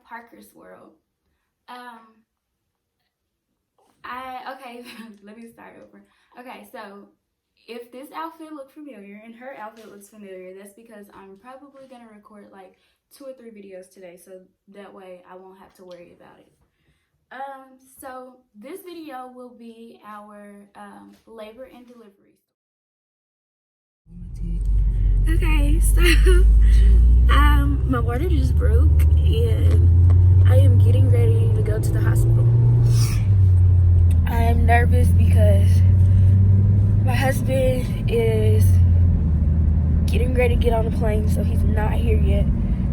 Parker's World. Okay, let me start over. Okay, so if this outfit looked familiar and her outfit looks familiar, that's because I'm probably gonna record like 2 or 3 videos today, so that way I won't have to worry about it. So this video will be our labor and delivery. Okay, so my water just broke and I am getting ready to go to the hospital. I am nervous because my husband is getting ready to get on the plane, so he's not here yet.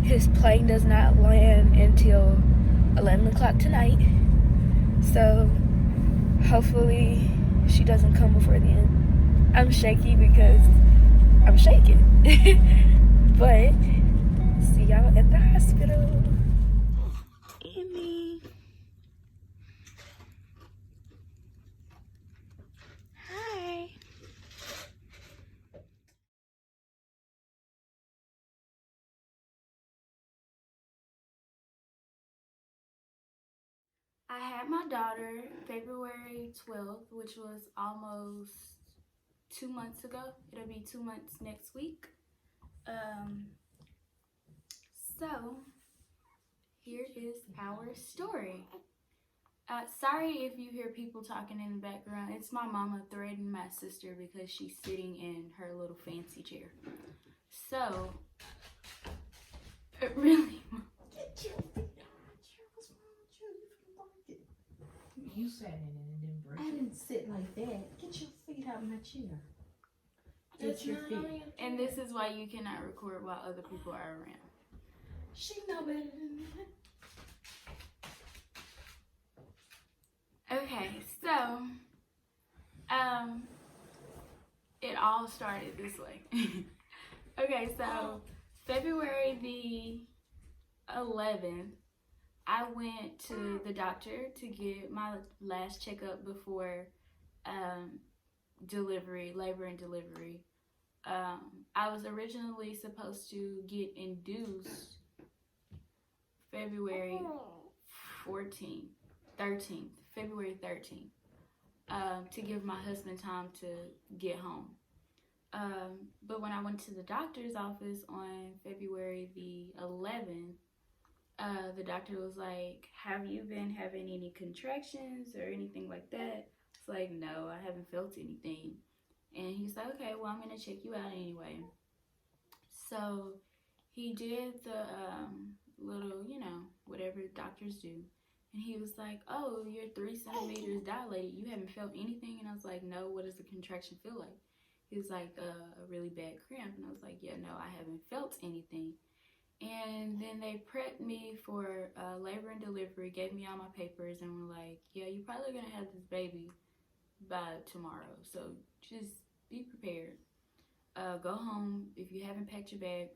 His plane does not land until 11 o'clock tonight. So hopefully she doesn't come before then. I'm shaky because I'm shaking. But see y'all at the hospital. Emmy. Hi. I had my daughter February 12th, which was almost 2 months ago. It'll be 2 months next week. So here is our story. Sorry if you hear people talking in the background. It's my mama threatening my sister because she's sitting in her little fancy chair. So, it really... You sat in it and didn't break it. I didn't sit like that. Get your feet out of my chair. Get your feet. And this is why you cannot record while other people are around. She know better than that. Okay, so, it all started this way. Okay, so, February the 11th, I went to the doctor to get my last checkup before delivery, labor and delivery. I was originally supposed to get induced February 13th, to give my husband time to get home. But when I went to the doctor's office on February the 11th, the doctor was like, have you been having any contractions or anything like that? It's like, no, I haven't felt anything. And he's like, okay, well, I'm going to check you out anyway. So he did the little, whatever doctors do. And he was like, oh, you're 3 centimeters dilated. You haven't felt anything? And I was like, no, what does the contraction feel like? He was like, a really bad cramp. And I was like, yeah, no, I haven't felt anything. And then they prepped me for labor and delivery, gave me all my papers, and were like, yeah, you're probably going to have this baby by tomorrow. So just be prepared. Go home. If you haven't packed your bag,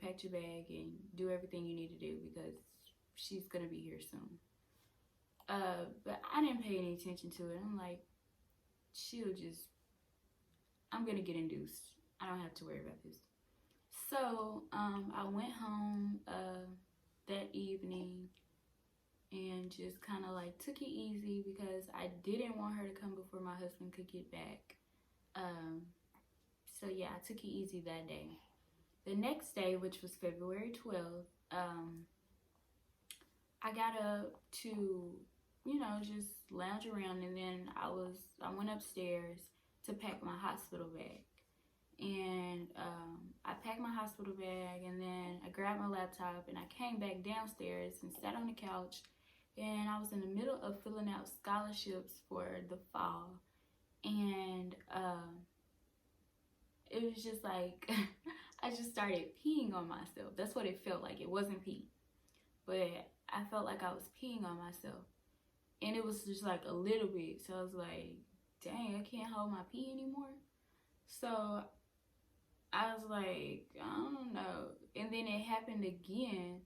and do everything you need to do because she's going to be here soon. But I didn't pay any attention to it. I'm like, I'm going to get induced. I don't have to worry about this. So, I went home that evening and just kind of like took it easy because I didn't want her to come before my husband could get back. So yeah, I took it easy that day. The next day, which was February 12th, I got up to, just lounge around, and then I went upstairs to pack my hospital bag. And I packed my hospital bag, and then I grabbed my laptop, and I came back downstairs and sat on the couch, and I was in the middle of filling out scholarships for the fall, and it was just like I just started peeing on myself. That's what it felt like. It wasn't pee, but I felt like I was peeing on myself, and it was just like a little bit. So I was like, dang, I can't hold my pee anymore. So I was like, I don't know. And then it happened again.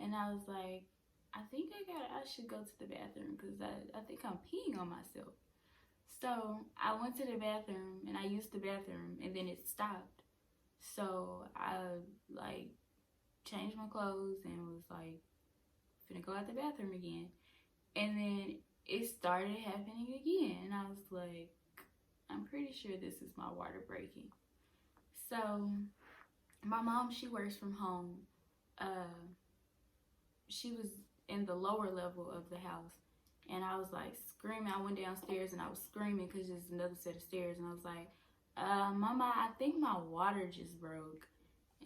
And I was like, I think I should go to the bathroom because I think I'm peeing on myself. So I went to the bathroom and I used the bathroom and then it stopped. So I like changed my clothes and was like finna go out the bathroom again. And then it started happening again. And I was like, I'm pretty sure this is my water breaking. So my mom, she works from home. She was in the lower level of the house. And I was like screaming. I went downstairs and I was screaming because there's another set of stairs. And I was like, Mama, I think my water just broke.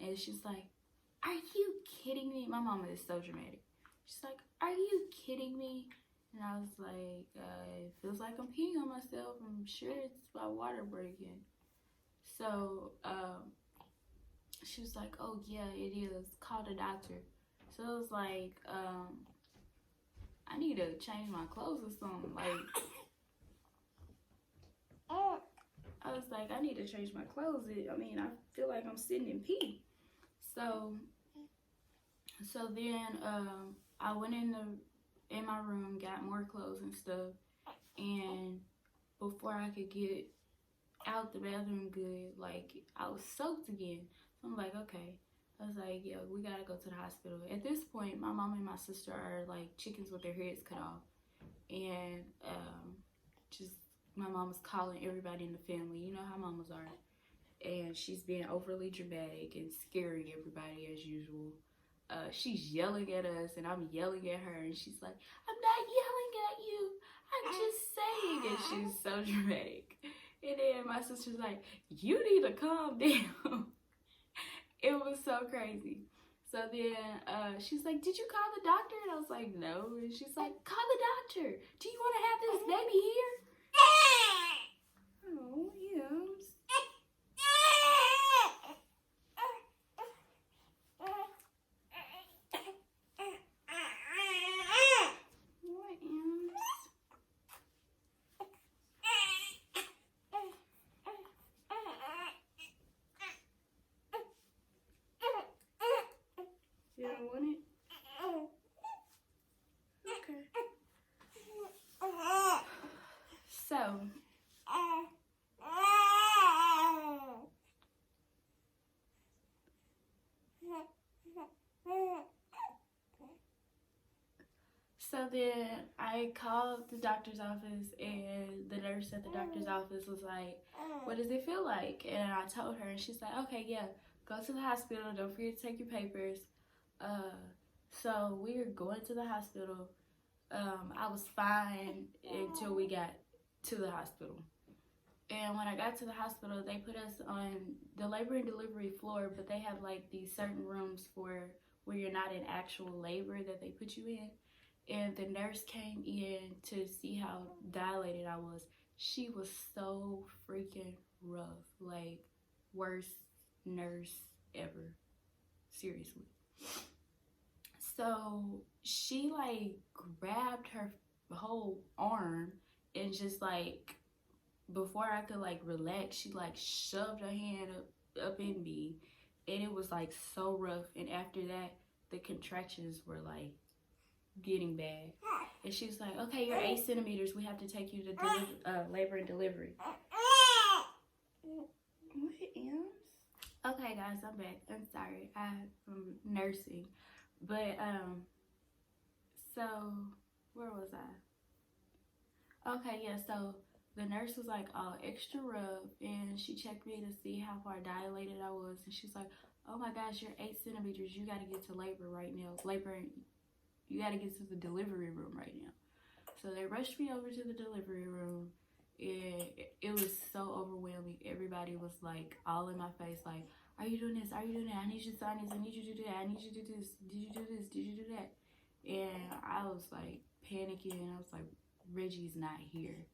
And she's like, are you kidding me? My mama is so dramatic. She's like, are you kidding me? And I was like, it feels like I'm peeing on myself. I'm sure it's my water breaking. So she was like, oh yeah, it is. Call the doctor. So I was like, I need to change my clothes or something. Like, I was like, I need to change my clothes. I mean, I feel like I'm sitting in pee. So then I went in my room, got more clothes and stuff, and before I could get out the bathroom good, like, I was soaked again. So I'm like, okay. I was like, yeah, we gotta go to the hospital. At this point, my mom and my sister are like chickens with their heads cut off. And just my mom was calling everybody in the family. You know how mamas are. And she's being overly dramatic and scaring everybody as usual. She's yelling at us and I'm yelling at her. And she's like, I'm not yelling at you. I'm just saying. And she's so dramatic. And then my sister's like, you need to calm down. It was so crazy. So then she's like, did you call the doctor? And I was like, no. And she's like, call the doctor. Do you want to have this baby here? Oh, yes. What else? You don't want it? Okay. So then I called the doctor's office, and the nurse at the doctor's office was like, what does it feel like? And I told her, and she's like, okay, yeah, go to the hospital. Don't forget to take your papers. So we were going to the hospital. I was fine until we got to the hospital. And when I got to the hospital, they put us on the labor and delivery floor, but they have like these certain rooms for where you're not in actual labor that they put you in. And the nurse came in to see how dilated I was. She was so freaking rough. Like, worst nurse ever. Seriously. So she like grabbed her whole arm and just like, before I could like relax, she like shoved her hand up in me. And it was like so rough. And after that, the contractions were like getting bad. And she was like, okay, you're 8 centimeters. We have to take you to labor and delivery. What else? Okay, guys, I'm back. I'm sorry. I'm nursing. But, so, where was I? Okay, yeah, so the nurse was like, oh, extra rough. And she checked me to see how far dilated I was. And she's like, oh my gosh, you're 8 centimeters. You got to get to labor right now. You got to get to the delivery room right now. So they rushed me over to the delivery room. And it was so overwhelming. Everybody was like all in my face, like, are you doing this? Are you doing that? I need you to sign this. I need you to do that. I need you to do this. Did you do this? Did you do that? And I was like panicking. I was like, Reggie's not here.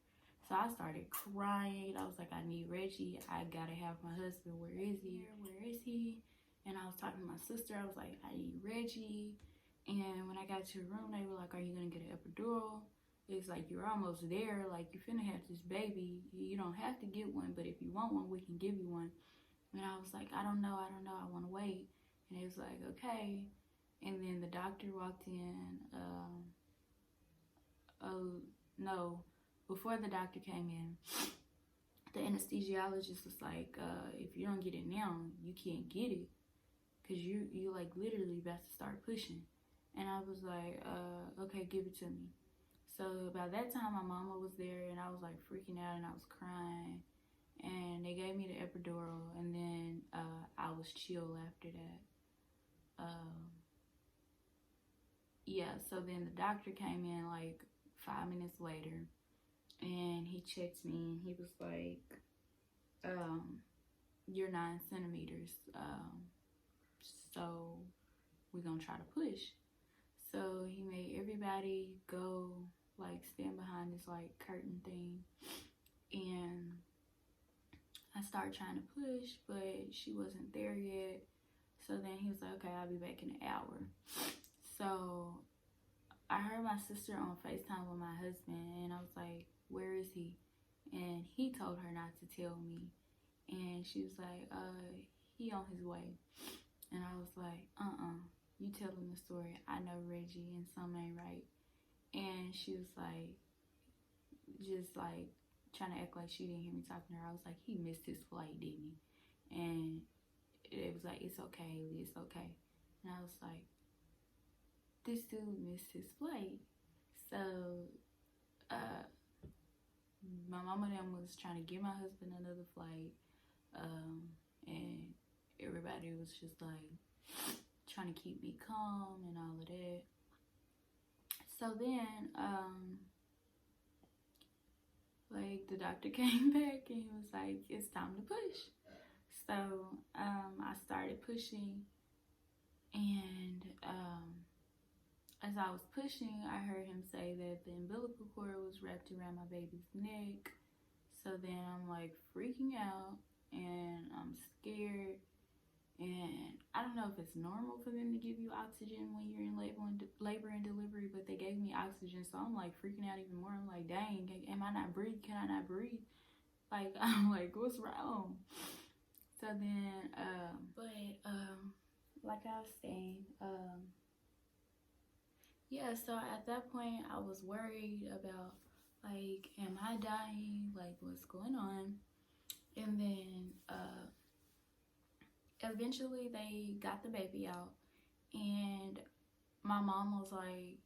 So I started crying. I was like, I need Reggie. I gotta have my husband. Where is he? Where is he? And I was talking to my sister. I was like, I need Reggie. And when I got to the room, they were like, are you gonna get an epidural? It's like, you're almost there. Like, you're finna have this baby. You don't have to get one, but if you want one, we can give you one. And I was like, I don't know. I want to wait. And it was like, okay. And then the doctor walked in. No, before the doctor came in, the anesthesiologist was like, if you don't get it now, you can't get it. Because you like literally about to start pushing. And I was like, okay, give it to me. So by that time, my mama was there, and I was like freaking out, and I was crying. And they gave me the epidural, and then I was chill after that. Yeah, so then the doctor came in like 5 minutes later, and he checked me, and he was like, you're 9 centimeters, so we're gonna try to push. So he made everybody go, like, stand behind this like curtain thing, and I started trying to push, but she wasn't there yet. So then he was like, okay, I'll be back in an hour. So I heard my sister on FaceTime with my husband, and I was like, where is he? And he told her not to tell me. And she was like, he on his way. And I was like, you telling the story. I know Reggie, and something ain't right. And she was like, just like trying to act like she didn't hear me talking to her. I was like, he missed his flight, didn't he? And it was like, it's okay, Haley, it's okay. And I was like, this dude missed his flight. So my mama and them was trying to get my husband another flight, and everybody was just like trying to keep me calm and all of that. So then like the doctor came back, and he was like, it's time to push. So I started pushing, and as I was pushing, I heard him say that the umbilical cord was wrapped around my baby's neck. So then I'm like freaking out, and I'm scared, and I don't know if it's normal for them to give you oxygen when you're in labor and delivery, but they gave me oxygen, so I'm like freaking out even more. I'm like, dang, am I not breathing? Can I not breathe? Like, I'm like, what's wrong? So then, like I was saying, yeah, so at that point, I was worried about, like, am I dying? Like, what's going on? And then, eventually, they got the baby out, and my mom was, like,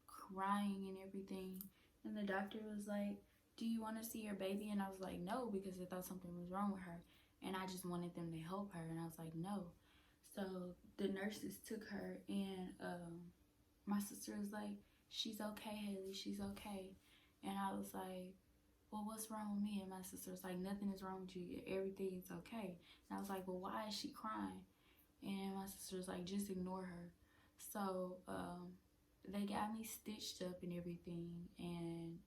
crying and everything. And the doctor was like, do you want to see your baby? And I was like, no, because I thought something was wrong with her. And I just wanted them to help her. And I was like, no. So the nurses took her, and my sister was like, she's okay, Haley, she's okay. And I was like, well, what's wrong with me? And my sister was like, nothing is wrong with you, everything's okay. And I was like, well, why is she crying? And my sister was like, just ignore her. So they got me stitched up and everything, and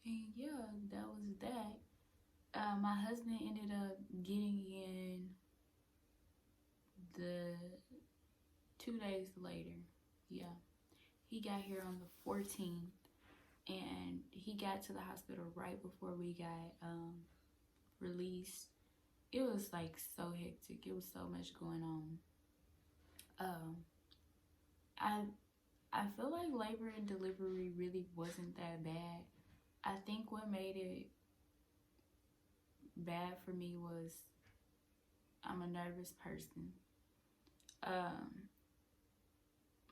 yeah, that was that. My husband ended up getting in the 2 days later. Yeah, he got here on the 14th, and he got to the hospital right before we got released. It was like so hectic. It was so much going on. I feel like labor and delivery really wasn't that bad. I think what made it bad for me was I'm a nervous person.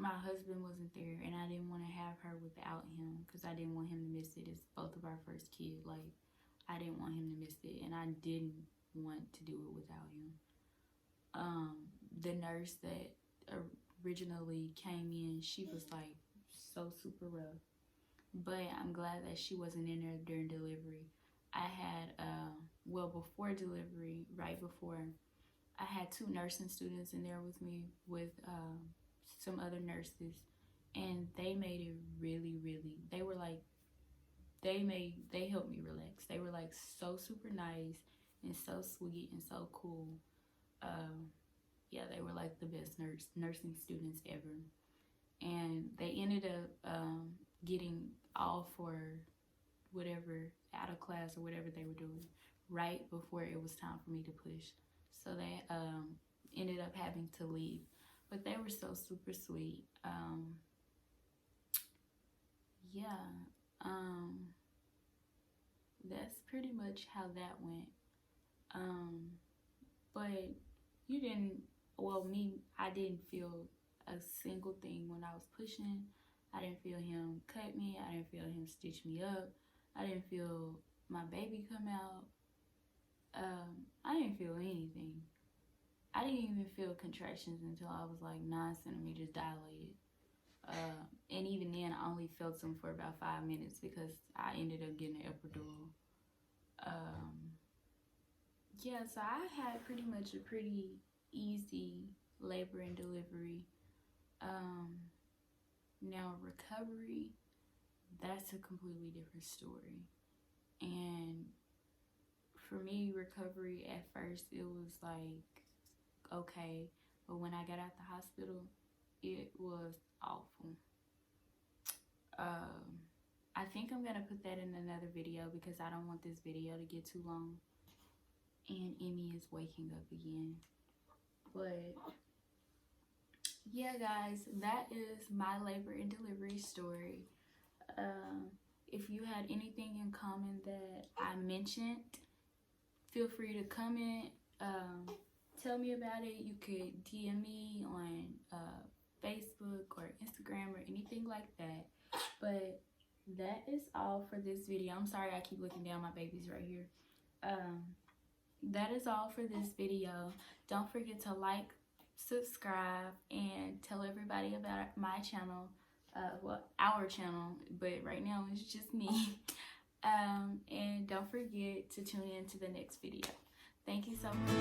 My husband wasn't there, and I didn't want to have her without him, because I didn't want him to miss it. It's both of our first kid. Like, I didn't want him to miss it, and I didn't want to do it without him. The nurse that originally came in, she was like so super rough, but I'm glad that she wasn't in there during delivery. I had before delivery, right before, I had 2 nursing students in there with me, with some other nurses, and they made it really, they were like, they helped me relax. They were like so super nice and so sweet and so cool. Yeah, they were like the best nursing students ever. And they ended up getting all for whatever, out of class or whatever they were doing, right before it was time for me to push. So they ended up having to leave. But they were so super sweet. Yeah. That's pretty much how that went. But you didn't, well, me, I didn't feel a single thing. When I was pushing, I didn't feel him cut me. I didn't feel him stitch me up. I didn't feel my baby come out. I didn't feel anything. I didn't even feel contractions until I was like 9 centimeters dilated. And even then, I only felt them for about 5 minutes because I ended up getting an epidural. Yeah, so I had pretty much a pretty easy labor and delivery. Now recovery, that's a completely different story. And for me, recovery at first, it was like, okay. But when I got out the hospital, it was awful. I think I'm gonna put that in another video because I don't want this video to get too long. And Emmy is waking up again. But yeah, guys, that is my labor and delivery story. If you had anything in common that I mentioned, feel free to comment. Tell me about it. You could DM me on Facebook or Instagram or anything like that. But that is all for this video. I'm sorry I keep looking down. My baby's right here. That is all for this video. Don't forget to like, subscribe, and tell everybody about my channel. Well, our channel, but right now it's just me. And don't forget to tune in to the next video. Thank you so much.